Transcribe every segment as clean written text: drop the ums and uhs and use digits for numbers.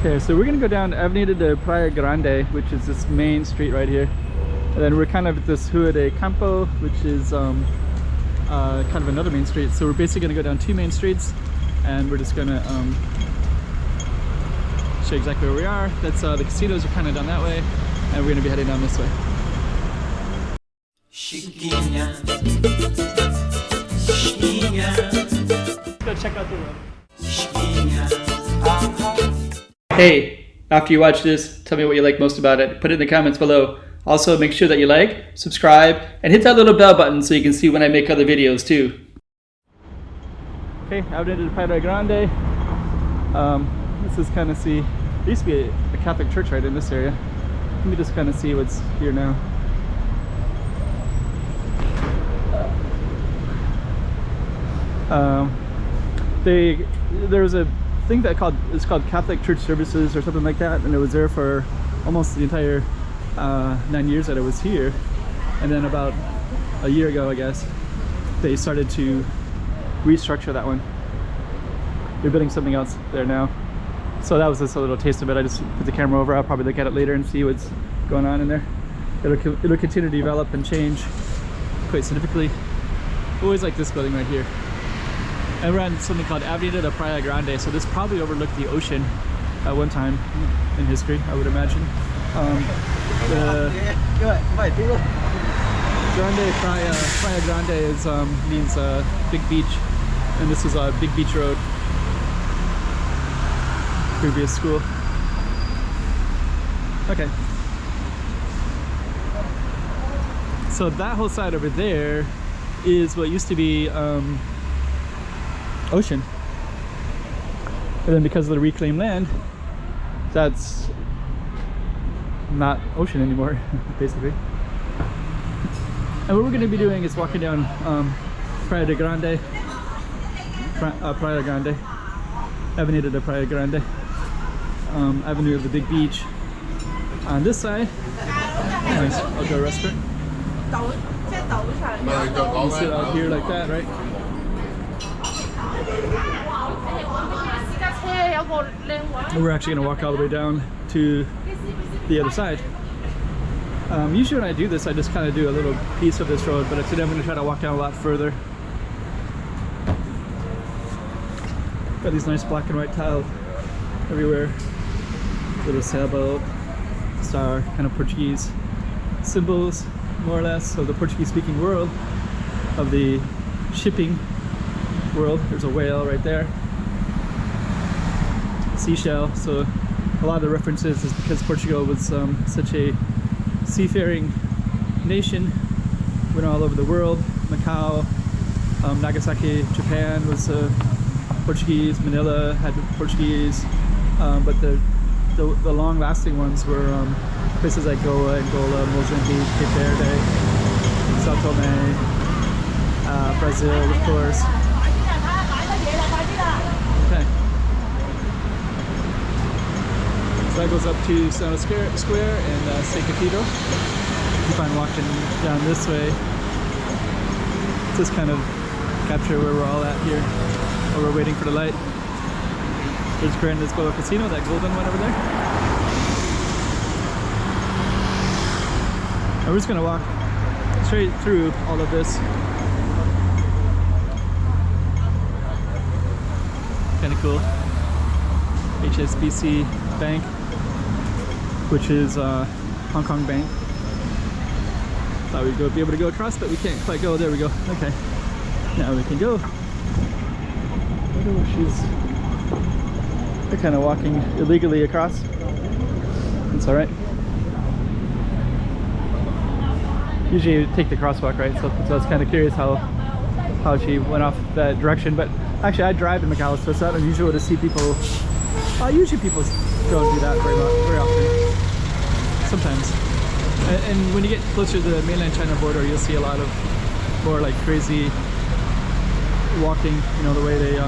Okay, so we're gonna go down Avenida de Praia Grande, which is this main street right here. And then we're kind of at this Rua de Campo, which is kind of another main street. So we're basically gonna go down two main streets, and we're just gonna show you exactly where we are. That's the casinos are kind of down that way, and we're gonna be heading down this way. Chiquinha, Chiquinha. Go check out the road. Chiquinha. Hey, after you watch this, tell me what you like most about it. Put it in the comments below. Also, make sure that you like, subscribe, and hit that little bell button so you can see when I make other videos too. Okay, Avenida de Praia Grande. This is kind of see, there used to be a Catholic church right in this area. Let me just kind of see what's here now. There was a thing that it's called Catholic Church Services or something like that, and it was there for almost the entire 9 years that I was here. And then about a year ago, I guess, they started to restructure that one. They're building something else there now. So that was just a little taste of it. I just put the camera over. I'll probably look at it later and see what's going on in there. It'll continue to develop and change quite significantly. Always like this building right here. And we're on something called Avenida de Praia Grande, so this probably overlooked the ocean at one time in history, I would imagine. Praia Grande is means big beach, and this is a big beach road. Previous school. Okay. So that whole side over there is what used to be ocean, and then because of the reclaimed land, that's not ocean anymore, basically. And what we're going to be doing is walking down Praia Grande, Avenida de Praia Grande, Avenue of the Big Beach. On this side, nice outdoor restaurant. You sit out here like that, right? We're actually going to walk all the way down to the other side. Usually when I do this, I just kind of do a little piece of this road, but today I'm going to try to walk down a lot further. Got these nice black and white tile everywhere. Little sailboat, star, kind of Portuguese symbols, more or less, of the Portuguese-speaking world, of the shipping world. There's a whale right there, a seashell. So a lot of the references is because Portugal was such a seafaring nation, went all over the world. Macau, Nagasaki, Japan was Portuguese. Manila had Portuguese, but the long-lasting ones were places like Goa, Angola, Mozambique, Cape Verde, Sao Tome, Brazil, of course. Okay. So that goes up to Senado Square and State Cathedral. Keep on walking down this way. Just kind of capture where we're all at here while we're waiting for the light. There's Grand Lisboa Casino, that golden one over there. And we're just gonna walk straight through all of this. Kind of cool. HSBC Bank, which is Hong Kong Bank. Thought we'd be able to go across, but we can't quite go. There we go. Okay, now we can go. They're kind of walking illegally across. It's all right. Usually you take the crosswalk, right? So I was kind of curious how she went off that direction. But actually, I drive in Macau, so it's not unusual to see people. Usually people don't do that very often. Sometimes. And when you get closer to the mainland China border, you'll see a lot of more like crazy walking, you know, the way they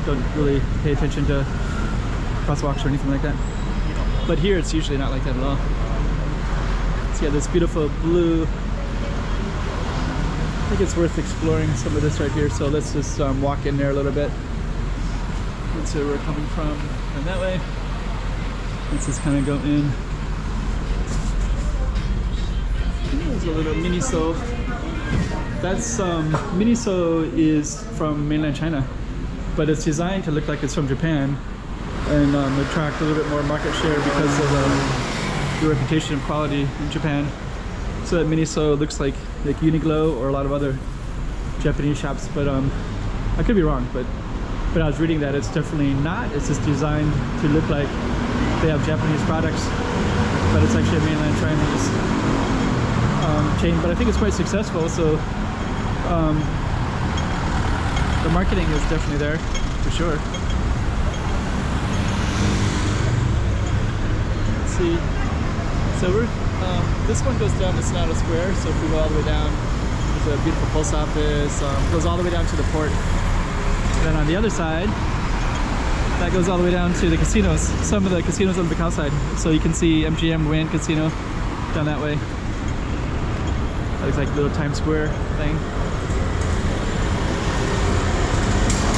don't really pay attention to crosswalks or anything like that. But here it's usually not like that at all. So yeah, this beautiful blue. I think it's worth exploring some of this right here, so let's just walk in there a little bit. That's where we're coming from, and that way. Let's just kind of go in. There's a little Miniso. That's Miniso is from mainland China, but it's designed to look like it's from Japan and attract a little bit more market share because of the reputation of quality in Japan. So that Miniso looks like Uniqlo or a lot of other Japanese shops, but I could be wrong, but I was reading that it's definitely not. It's just designed to look like they have Japanese products, but it's actually a mainland Chinese chain. But I think it's quite successful, so the marketing is definitely there for sure. Let's see. So we're this one goes down to Senado Square. So if we go all the way down, there's a beautiful post office. Goes all the way down to the port. And then on the other side, that goes all the way down to the casinos. Some of the casinos on the Macau side. So you can see MGM Wynn Casino down that way. That looks like a little Times Square thing.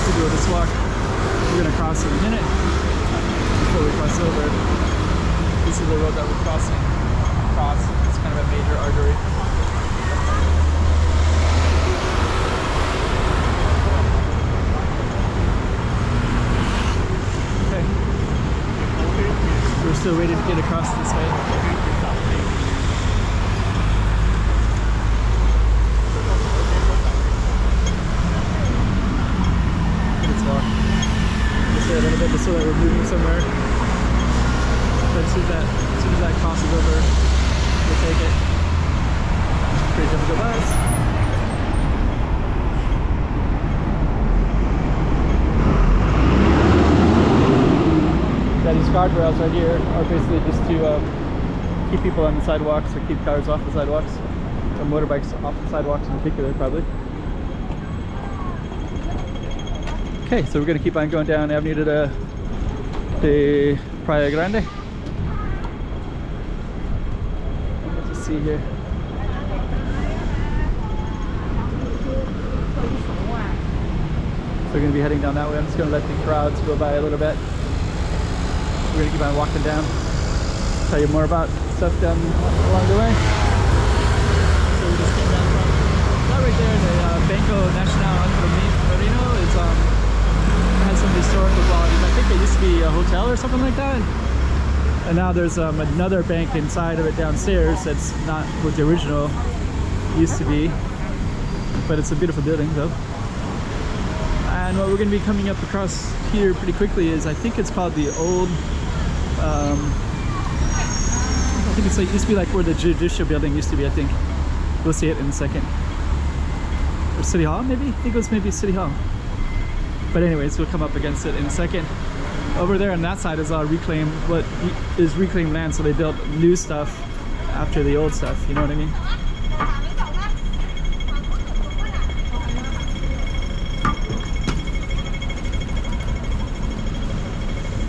We'll do this walk. We're gonna cross in a minute before we cross over. This is the road that we're crossing. It's kind of a major artery. Okay. We're still waiting to get across this way. Let's walk. Just a little bit just so that we're moving somewhere. But as soon as that crosses over, we'll take it. Pretty difficult bus. Yeah, these guardrails right here are basically just to keep people on the sidewalks or keep cars off the sidewalks, or motorbikes off the sidewalks in particular, probably. Okay, so we're going to keep on going down Avenida de Praia Grande. Let's see here. So we're going to be heading down that way. I'm just going to let the crowds go by a little bit. We're going to keep on walking down. Tell you more about stuff down along the way. So we just came down from that right there, the Banco Nacional Marino is has some historical qualities. I think it used to be a hotel or something like that. And now there's another bank inside of it downstairs that's not what the original used to be. But it's a beautiful building though. And what we're going to be coming up across here pretty quickly is, I think it's called the old, I think it's like, it used to be like where the judicial building used to be, I think. We'll see it in a second. Or City Hall maybe? I think it was maybe City Hall. But anyways, we'll come up against it in a second. Over there on that side is all reclaimed, what is reclaimed land, so they built new stuff after the old stuff, you know what I mean?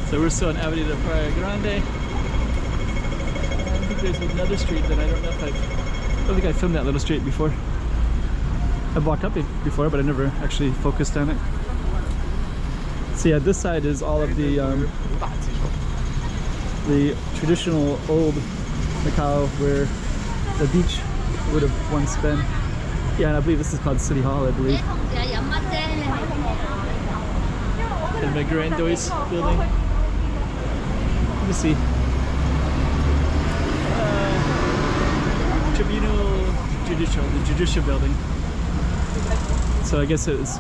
So we're still on Avenida Praia Grande. I think there's another street that I don't know if I don't think I filmed that little street before. I've walked up it before, but I never actually focused on it. So yeah, this side is all of the traditional old Macau where the beach would have once been. Yeah, and I believe this is called City Hall, I believe. And the Grandois building. Let me see. Tribunal Judicial, the judicial building. So I guess it's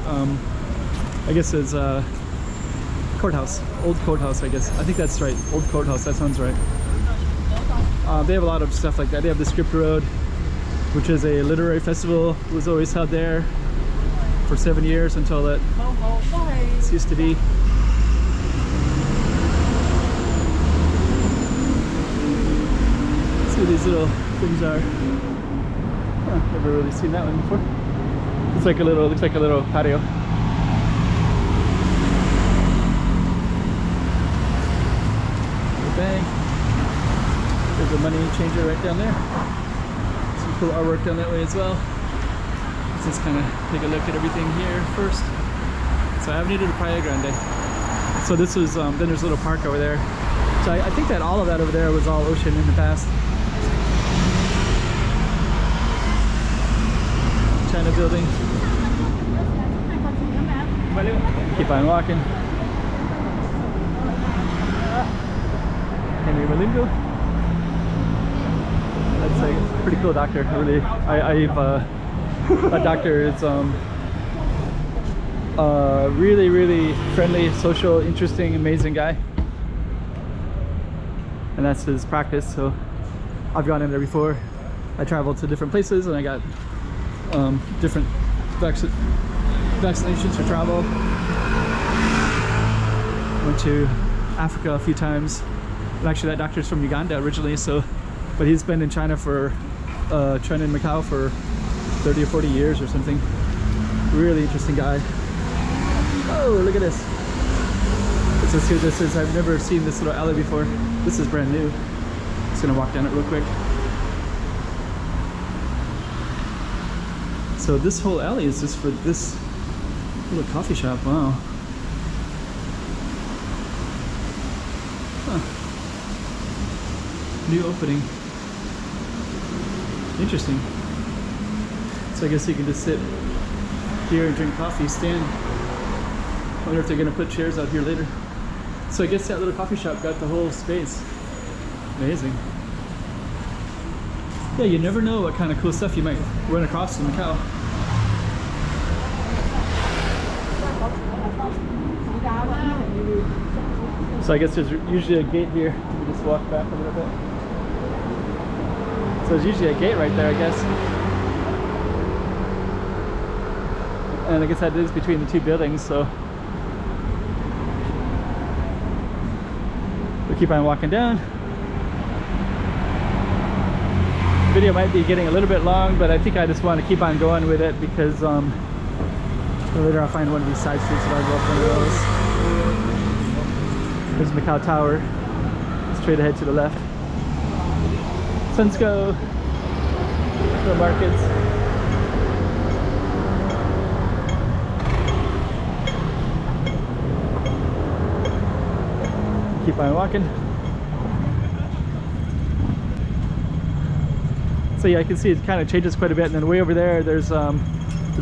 courthouse, old courthouse, I guess. I think that's right, old courthouse, that sounds right. They have a lot of stuff like that. They have the Script Road, which is a literary festival. It was always held there for 7 years until it ceased to be. Let's see what these little things are. Huh, never really seen that one before. Looks like a little patio. Bank. There's a money changer right down there. Some cool artwork down that way as well. Let's just kind of take a look at everything here first. So Avenida de Praia Grande. So this was, then there's a little park over there. So I think that all of that over there was all ocean in the past. China building. Keep on walking. Henry Malingo. That's a pretty cool doctor. Really, I've a doctor. It's really, really friendly, social, interesting, amazing guy. And that's his practice. So I've gone in there before. I traveled to different places and I got different vaccinations for travel. Went to Africa a few times. And actually that doctor's from Uganda originally, so but he's been in China for China and Macau for 30 or 40 years or something. Really interesting guy. Oh, look at this. Let's see what this is. I've never seen this little alley before. This is brand new. Just gonna walk down it real quick. So this whole alley is just for this little coffee shop. Wow. Huh. New opening. Interesting. So I guess you can just sit here and drink coffee, stand. I wonder if they're gonna put chairs out here later. So I guess that little coffee shop got the whole space. Amazing. Yeah, you never know what kind of cool stuff you might run across in Macau. So I guess there's usually a gate here. You just walk back a little bit. So there's usually a gate right there, I guess. And I guess that is between the two buildings, so we'll keep on walking down. The video might be getting a little bit long, but I think I just want to keep on going with it because later I'll find one of these side streets and I'll go up one of those. There's Macau Tower, straight ahead to the left. Sunsco, the markets. Keep on walking. So yeah, I can see it kind of changes quite a bit, and then way over there there's a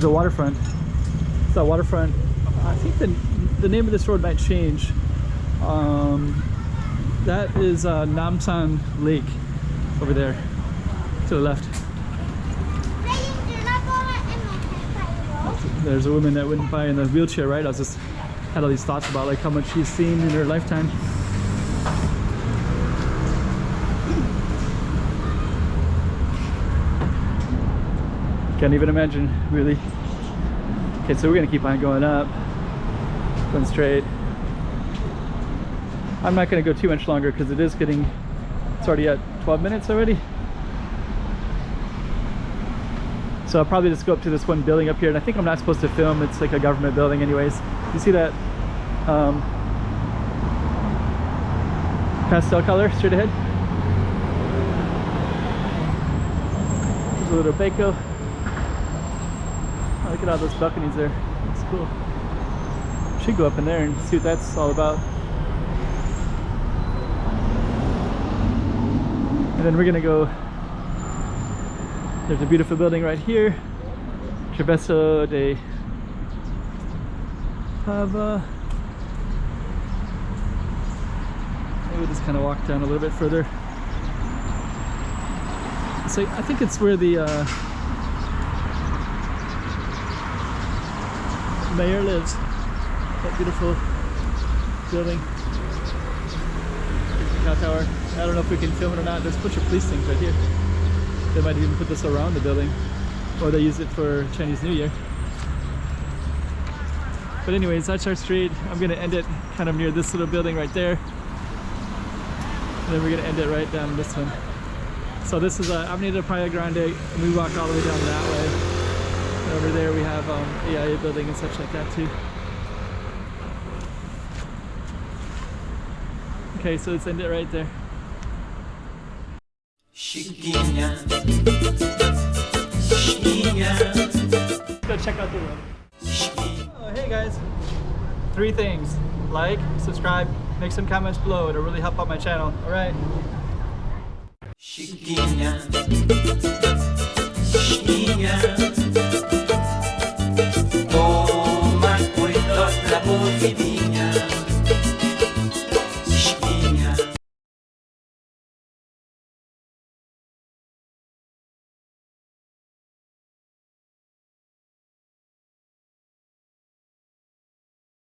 waterfront. It's a waterfront. I think the name of this road might change. That is Namsan Lake over there to the left. There's a woman that went by in a wheelchair, right? I just had all these thoughts about like how much she's seen in her lifetime. Can't even imagine, really. Okay, so we're gonna keep on going up, going straight. I'm not gonna go too much longer because it's already at 12 minutes already. So I'll probably just go up to this one building up here, and I think I'm not supposed to film. It's like a government building anyways. You see that pastel color straight ahead? There's a little Baco. Oh, look at all those balconies there. That's cool. Should go up in there and see what that's all about. And then we're gonna go, there's a beautiful building right here, Travesso de Pava. Maybe we'll just kind of walk down a little bit further. So I think it's where the mayor lives. That beautiful building. Macau Tower. I don't know if we can film it or not. There's a bunch of police things right here. They might even put this around the building, or they use it for Chinese New Year. But anyways, that's our street. I'm gonna end it kind of near this little building right there. And then we're gonna end it right down this one. So this is Avenida Praia Grande, and we walk all the way down that way. And over there we have AIA building and such like that too. Okay, so let's end it right there. Chiquinha, Chiquinha. Let's go check out the room. Oh, hey guys. 3 things. Like, subscribe, make some comments below. It'll really help out my channel. All right. Chiquinha, Chiquinha.